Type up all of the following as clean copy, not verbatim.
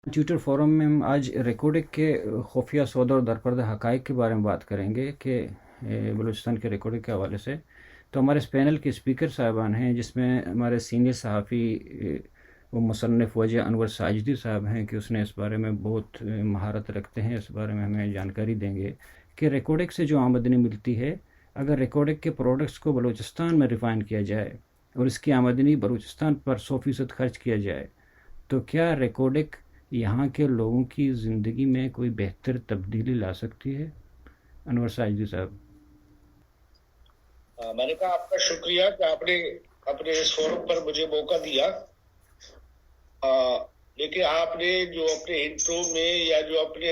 Twitter forum में हम आज रिकॉर्डिंग के खुफिया सौदे और दरपर्दा हक़ाइक़ के बारे में बात करेंगे कि बलूचिस्तान के रिकॉर्डिंग के हवाले से। तो हमारे इस पैनल के स्पीकर साहबान हैं, जिसमें हमारे सीनियर सहाफ़ी वो मुसन्निफ़ वजह अनवर साजिदी साहब हैं कि उसने इस बारे में बहुत महारत रखते हैं। इस बारे में हमें जानकारी देंगे कि रिकॉर्डिंग से जो आमदनी मिलती है, अगर रिकॉर्डिंग के प्रोडक्ट्स को बलूचिस्तान में रिफ़ाइन किया जाए और इसकी आमदनी बलूचिस्तान पर 100% खर्च किया जाए, तो क्या रिकॉर्डिंग यहाँ के लोगों की ज़िंदगी में कोई बेहतर तब्दीली ला सकती है? अनवर साजिदी साहब। मैंने कहा आपका शुक्रिया कि आपने अपने इस फोरम पर मुझे मौका दिया। लेकिन आपने जो अपने इंट्रो में या जो अपने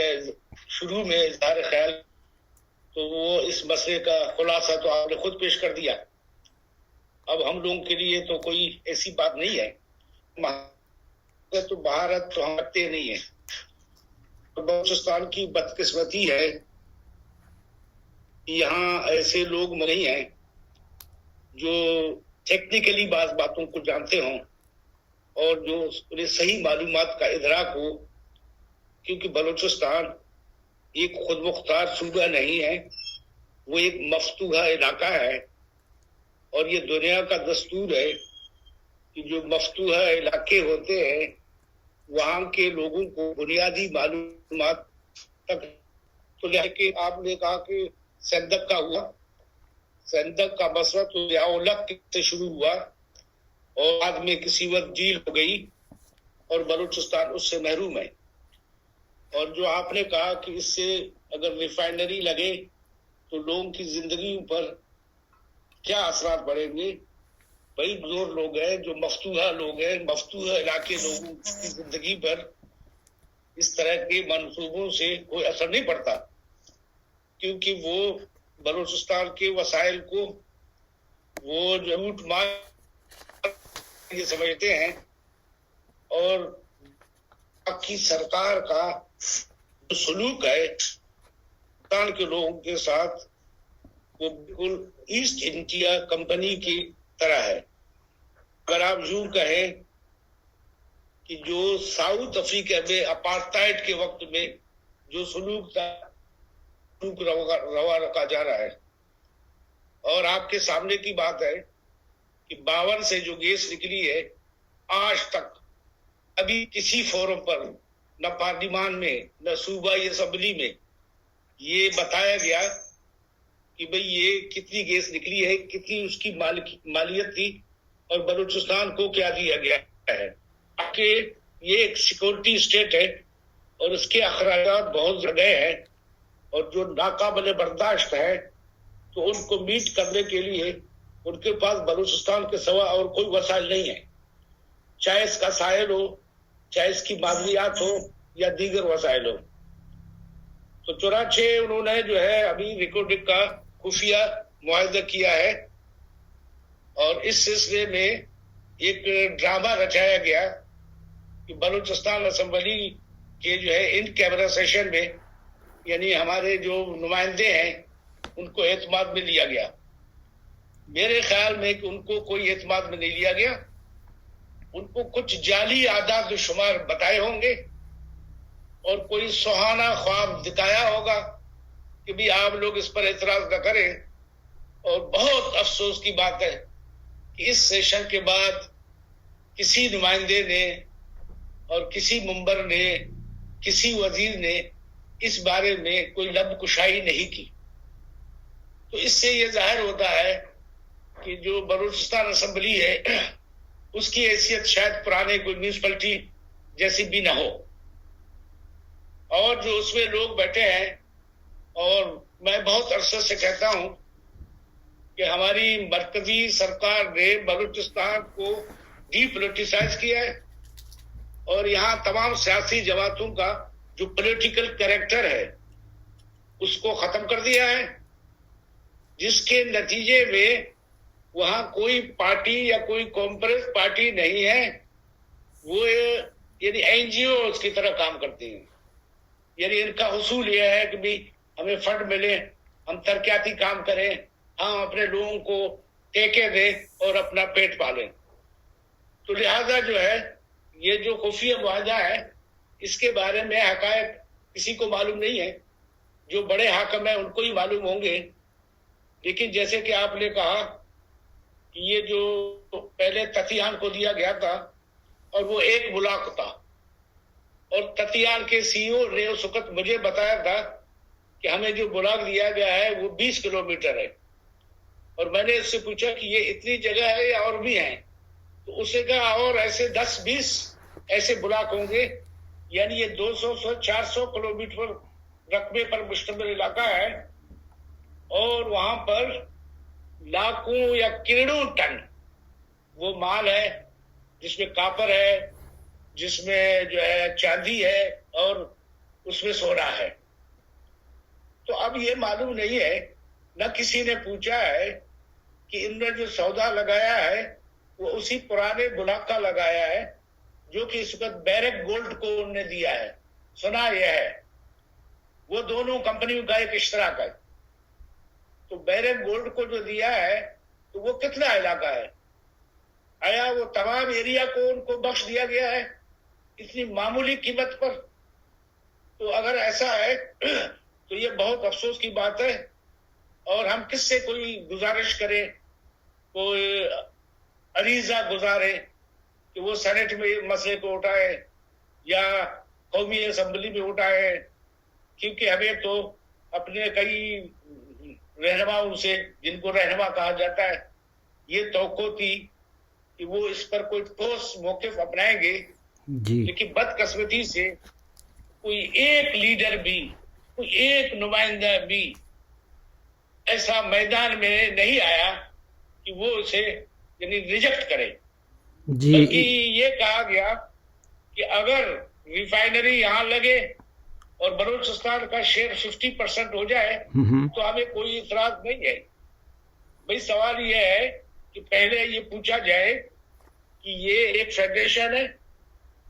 शुरू में इज़हार ख्याल, तो वो इस मसले का खुलासा तो आपने खुद पेश कर दिया। अब हम लोगों के लिए तो कोई ऐसी बात नहीं है, तो भारत तो हम रखते नहीं है। तो बलूचिस्तान की बदकिस्मती है, यहाँ ऐसे लोग नहीं हैं जो टेक्निकली बातों को जानते हों और जो उन्हें सही मालूमात का इदराक हो, क्योंकि बलूचिस्तान एक खुद मुख्तार सूबा नहीं है, वो एक मफ्तूहा इलाका है। और ये दुनिया का दस्तूर है कि जो मफ्तूहा इलाके होते हैं वहाँ के लोगों को बुनियादी मालूमात तक, तो लेके आपने कहा कि सेंदक का हुआ, सेंदक का मसला तो याओलक से शुरू हुआ और बाद में किसी वक्त डील हो गई और बलूचिस्तान उससे महरूम है। और जो आपने कहा कि इससे अगर रिफाइनरी लगे तो लोगों की जिंदगी पर क्या असरात पड़ेंगे, बड़ी बुजुर्ग लोग हैं, जो मफ्तूहा लोग हैं, मफ्तूहा इलाके लोगों की जिंदगी पर इस तरह के मंसूबों से कोई असर नहीं पड़ता, क्योंकि वो बलूचिस्तान के वसाइल को वो लूट मार ये समझते हैं और बाकी सरकार का जो सलूक है पाकिस्तान के लोगों के साथ वो बिल्कुल ईस्ट इंडिया कंपनी की तरह है। अगर आप यूं कहें कि जो साउथ अफ्रीका में अपार्थाइड के वक्त में जो सलूक था, सलूक रवा रखा जा रहा है। और आपके सामने की बात है कि 52 से जो गैस निकली है, आज तक अभी किसी फोरम पर न पार्लिमान में न सूबाई असेंबली में ये बताया गया कि भाई ये कितनी गैस निकली है, कितनी उसकी मालियत थी और बलूचिस्तान को क्या दिया गया है। कि ये एक सिक्योरिटी स्टेट है और उसके अखराजात बहुत जगह हैं और जो नाकाबिल बर्दाश्त है, तो उनको मीट करने के लिए उनके पास बलूचिस्तान के सिवा और कोई वसाइल नहीं है, चाहे इसका साहिल हो, चाहे इसकी मादनियात हो या दीगर वसाइल हो। तो चुनाचे उन्होंने जो है अभी रिकॉर्डिंग का खुफिया मुआहदा किया है और इस सिलसिले में एक ड्रामा रचाया गया कि बलूचिस्तान असेंबली के जो है इन कैमरा सेशन में, यानी हमारे जो नुमाइंदे हैं उनको एतमाद में लिया गया। मेरे ख्याल में कि उनको कोई एतमाद में नहीं लिया गया, उनको कुछ जाली आदाद शुमार बताए होंगे और कोई सुहाना ख्वाब दिखाया होगा कि भी आप लोग इस पर एतराज न करें। और बहुत अफसोस की बात है कि इस सेशन के बाद किसी नुमाइंदे ने और किसी मुंबर ने, किसी वजीर ने इस बारे में कोई लब कुशाई नहीं की। तो इससे यह जाहिर होता है कि जो बलूचिस्तान असेंबली है उसकी हैसियत शायद पुराने कोई म्यूनिसिपैलिटी जैसी भी ना हो। और जो उसमें लोग बैठे हैं, और मैं बहुत अरसे से कहता हूं कि हमारी मरकजी सरकार ने बलूचिस्तान को डीपोलिटिसाइज किया है और यहाँ तमाम सियासी जमातों का जो पॉलिटिकल कैरेक्टर है उसको खत्म कर दिया है, जिसके नतीजे में वहां कोई पार्टी या कोई कॉम्प्रेस पार्टी नहीं है, वो यानी एनजीओ की तरह काम करती है। यानी इनका उसूल यह है कि भाई हमें फंड मिले, हम तरक्याती काम करें, हम अपने लोगों को टेके दें और अपना पेट पालें। तो लिहाजा जो है ये जो खुफिया मुआहदा है اس کے بارے میں حقائق کسی کو معلوم نہیں ہے. جو بڑے حاکم ہیں ان کو ہی معلوم ہوں گے. لیکن جیسے کہ آپ نے کہا کہ یہ جو پہلے تتیان کو دیا گیا تھا اور وہ ایک بلاک تھا، اور تتیان کے سی او نے اس وقت مجھے بتایا تھا کہ ہمیں جو بلاک دیا گیا ہے وہ 20 کلومیٹر ہے. اور میں نے اس سے پوچھا کہ یہ اتنی جگہ ہے یا اور بھی ہیں؟ تو اسے کہا اور ایسے 10-20 ایسے بلاک ہوں گے. یعنی یہ 200-400 کلومیٹر رقبے پر مشتمل علاقہ ہے، اور وہاں پر لاکھوں یا کروڑوں ٹن وہ مال ہے، جس میں کاپر ہے، جس میں جو ہے چاندی ہے، اور اس میں سونا ہے. تو اب یہ معلوم نہیں ہے، نہ کسی نے پوچھا ہے کہ ان نے جو سودا لگایا ہے وہ اسی پرانے بلاک کا لگایا ہے جو کہ اس وقت بیرک گولڈ کو انہوں نے دیا ہے. سنا یہ ہے وہ دونوں کمپنیوں کا ایک اشتراک ہے. تو بیرک گولڈ کو جو دیا ہے تو وہ کتنا علاقہ ہے؟ آیا وہ تمام ایریا کو ان کو بخش دیا گیا ہے اتنی معمولی قیمت پر؟ تو اگر ایسا ہے تو یہ بہت افسوس کی بات ہے. اور ہم کس سے کوئی گزارش کریں، کوئی عریضہ گزارے کہ وہ سینٹ میں مسئلے کو اٹھائے یا قومی اسمبلی میں اٹھائے، کیونکہ ہمیں تو اپنے کئی رہنماؤں سے، جن کو رہنما کہا جاتا ہے، یہ توقع تھی کہ وہ اس پر کوئی ٹھوس موقف اپنائیں گے. جی لیکن بدقسمتی سے کوئی ایک لیڈر بھی، کوئی ایک نمائندہ بھی ایسا میدان میں نہیں آیا کہ وہ اسے یعنی ریجیکٹ کرے. جی بلکہ یہ کہا گیا کہ اگر ریفائنری یہاں لگے اور بلوچستان کا شیئر 50% ہو جائے تو ہمیں کوئی اعتراض نہیں ہے. بھئی سوال یہ ہے کہ پہلے یہ پوچھا جائے کہ یہ ایک فیڈریشن ہے،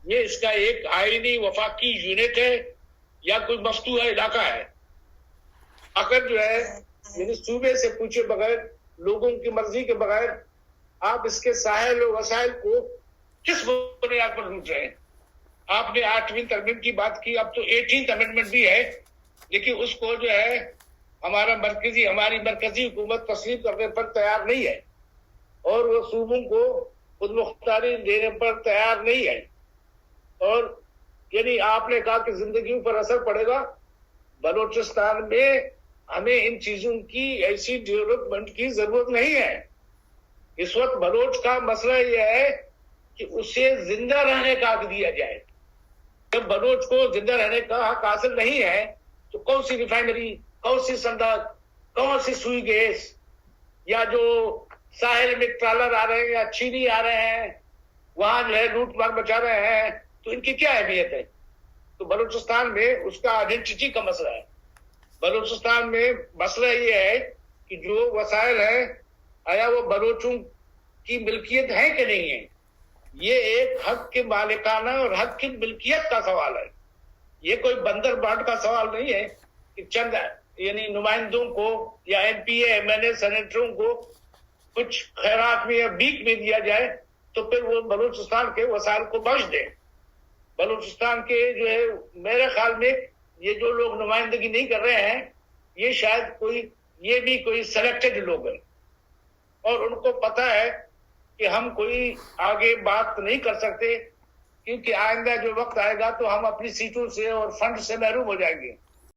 یہ اس کا ایک آئینی وفاقی یونٹ ہے یا کوئی مفتوحہ علاقہ ہے. اگر جو ہے یعنی صوبے سے پوچھے بغیر، لوگوں کی مرضی کے بغیر آپ اس کے ساحل و وسائل کو کس بنیاد پر لوٹ رہے ہیں؟ آپ نے 8ویں ترمیم کی بات کی، اب تو 18th امینڈمنٹ بھی ہے، لیکن اس کو جو ہے ہماری مرکزی حکومت تسلیم کرنے پر تیار نہیں ہے، اور وہ صوبوں کو خود مختاری دینے پر تیار نہیں ہے. اور یعنی آپ نے کہا کہ زندگیوں پر اثر پڑے گا. بلوچستان میں ہمیں ان چیزوں کی ایسی ڈیولپمنٹ کی ضرورت نہیں ہے. اس وقت بلوچ کا مسئلہ یہ ہے کہ اسے زندہ رہنے کا حق دیا جائے. جب بلوچ کو زندہ رہنے کا حق حاصل نہیں ہے تو کون سی ریفائنری، کون سی صندوق، کون سی سوئی گیس، یا جو ساحل میں ٹرالر آ رہے ہیں یا چینی آ رہے ہیں وہاں جو ہے لوٹ مار مچا رہے ہیں، تو ان کی کیا اہمیت ہے؟ تو بلوچستان میں اس کا آئیڈینٹی کا مسئلہ ہے. بلوچستان میں مسئلہ یہ ہے کہ جو وسائل ہیں آیا وہ بلوچوں کی ملکیت ہے کہ نہیں ہے. یہ ایک حق کے مالکانہ اور حق کی ملکیت کا سوال ہے. یہ کوئی بندر بانٹ کا سوال نہیں ہے کہ چند یعنی نمائندوں کو یا M P A, M L A, سینیٹروں کو کچھ خیرات میں یا بیک میں دیا جائے تو پھر وہ بلوچستان کے وسائل کو بخش دیں. بلوچستان کے جو ہے میرے خیال میں یہ جو لوگ نمائندگی نہیں کر رہے ہیں یہ شاید یہ بھی کوئی سلیکٹڈ لوگ ہیں، اور ان کو پتا ہے کہ ہم کوئی آگے بات نہیں کر سکتے کیونکہ آئندہ جو وقت آئے گا تو ہم اپنی سیٹوں سے اور فنڈ سے محروم ہو جائیں گے.